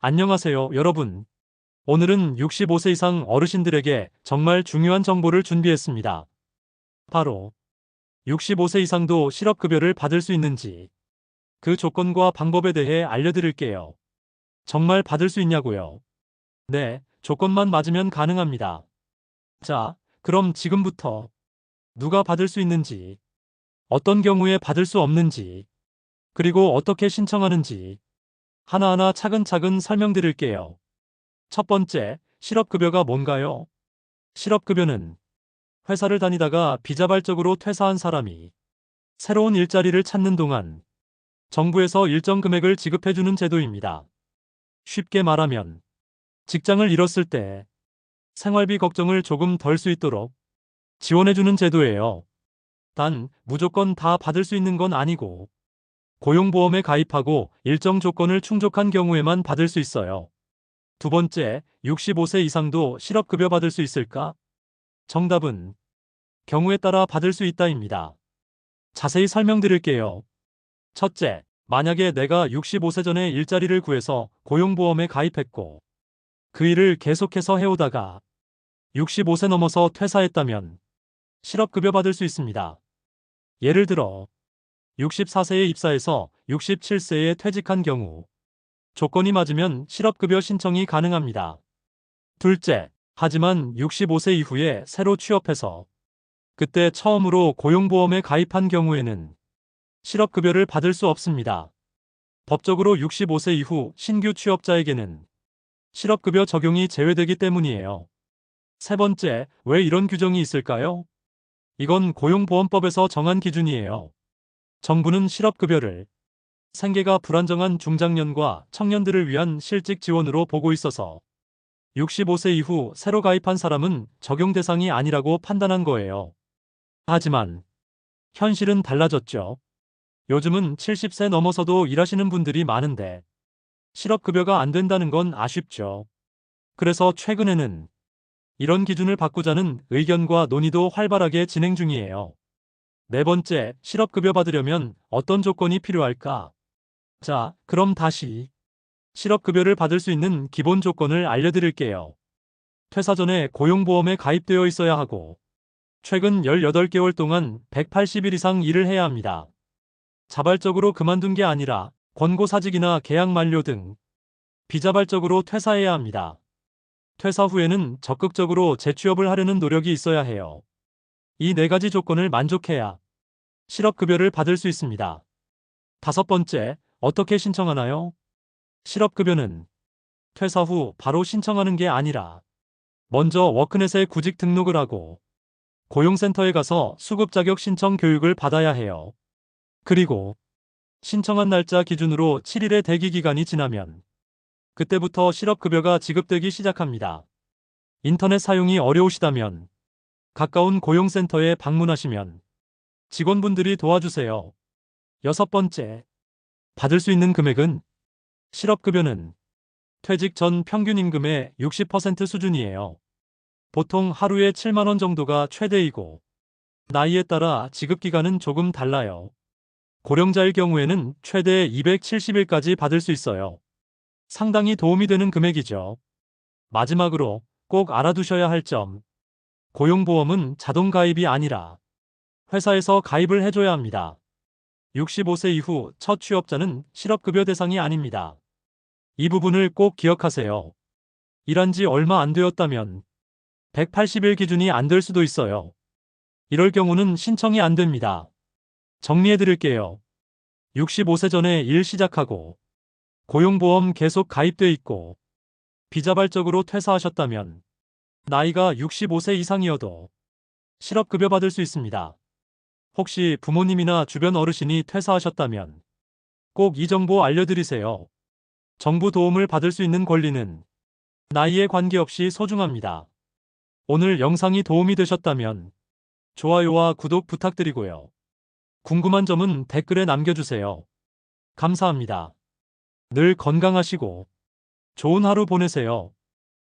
안녕하세요, 여러분. 오늘은 65세 이상 어르신들에게 정말 중요한 정보를 준비했습니다. 바로 65세 이상도 실업급여를 받을 수 있는지, 그 조건과 방법에 대해 알려드릴게요. 정말 받을 수 있냐고요? 네, 조건만 맞으면 가능합니다. 자, 그럼 지금부터 누가 받을 수 있는지, 어떤 경우에 받을 수 없는지, 그리고 어떻게 신청하는지 하나하나 차근차근 설명드릴게요. 첫 번째, 실업급여가 뭔가요? 실업급여는 회사를 다니다가 비자발적으로 퇴사한 사람이 새로운 일자리를 찾는 동안 정부에서 일정 금액을 지급해주는 제도입니다. 쉽게 말하면 직장을 잃었을 때 생활비 걱정을 조금 덜 수 있도록 지원해주는 제도예요. 단, 무조건 다 받을 수 있는 건 아니고 고용보험에 가입하고 일정 조건을 충족한 경우에만 받을 수 있어요. 두 번째, 65세 이상도 실업급여 받을 수 있을까? 정답은 경우에 따라 받을 수 있다입니다. 자세히 설명드릴게요. 첫째, 만약에 내가 65세 전에 일자리를 구해서 고용보험에 가입했고 그 일을 계속해서 해오다가 65세 넘어서 퇴사했다면 실업급여 받을 수 있습니다. 예를 들어 64세에 입사해서 67세에 퇴직한 경우 조건이 맞으면 실업급여 신청이 가능합니다. 둘째, 하지만 65세 이후에 새로 취업해서 그때 처음으로 고용보험에 가입한 경우에는 실업급여를 받을 수 없습니다. 법적으로 65세 이후 신규 취업자에게는 실업급여 적용이 제외되기 때문이에요. 세 번째, 왜 이런 규정이 있을까요? 이건 고용보험법에서 정한 기준이에요. 정부는 실업급여를 생계가 불안정한 중장년과 청년들을 위한 실직 지원으로 보고 있어서 65세 이후 새로 가입한 사람은 적용 대상이 아니라고 판단한 거예요. 하지만 현실은 달라졌죠. 요즘은 70세 넘어서도 일하시는 분들이 많은데 실업급여가 안 된다는 건 아쉽죠. 그래서 최근에는 이런 기준을 바꾸자는 의견과 논의도 활발하게 진행 중이에요. 네 번째, 실업급여 받으려면 어떤 조건이 필요할까? 자, 그럼 다시 실업급여를 받을 수 있는 기본 조건을 알려드릴게요. 퇴사 전에 고용보험에 가입되어 있어야 하고 최근 18개월 동안 180일 이상 일을 해야 합니다. 자발적으로 그만둔 게 아니라 권고사직이나 계약 만료 등 비자발적으로 퇴사해야 합니다. 퇴사 후에는 적극적으로 재취업을 하려는 노력이 있어야 해요. 이 네 가지 조건을 만족해야 실업급여를 받을 수 있습니다. 다섯 번째, 어떻게 신청하나요? 실업급여는 퇴사 후 바로 신청하는 게 아니라 먼저 워크넷에 구직 등록을 하고 고용센터에 가서 수급 자격 신청 교육을 받아야 해요. 그리고 신청한 날짜 기준으로 7일의 대기 기간이 지나면 그때부터 실업급여가 지급되기 시작합니다. 인터넷 사용이 어려우시다면 가까운 고용센터에 방문하시면 직원분들이 도와주세요. 여섯 번째, 받을 수 있는 금액은 실업급여는 퇴직 전 평균 임금의 60% 수준이에요. 보통 하루에 7만 원 정도가 최대이고 나이에 따라 지급기간은 조금 달라요. 고령자일 경우에는 최대 270일까지 받을 수 있어요. 상당히 도움이 되는 금액이죠. 마지막으로 꼭 알아두셔야 할 점. 고용보험은 자동 가입이 아니라 회사에서 가입을 해줘야 합니다. 65세 이후 첫 취업자는 실업급여 대상이 아닙니다. 이 부분을 꼭 기억하세요. 일한 지 얼마 안 되었다면 180일 기준이 안 될 수도 있어요. 이럴 경우는 신청이 안 됩니다. 정리해 드릴게요. 65세 전에 일 시작하고 고용보험 계속 가입돼 있고 비자발적으로 퇴사하셨다면 나이가 65세 이상이어도 실업급여 받을 수 있습니다. 혹시 부모님이나 주변 어르신이 퇴사하셨다면 꼭 이 정보 알려드리세요. 정부 도움을 받을 수 있는 권리는 나이에 관계없이 소중합니다. 오늘 영상이 도움이 되셨다면 좋아요와 구독 부탁드리고요. 궁금한 점은 댓글에 남겨주세요. 감사합니다. 늘 건강하시고 좋은 하루 보내세요.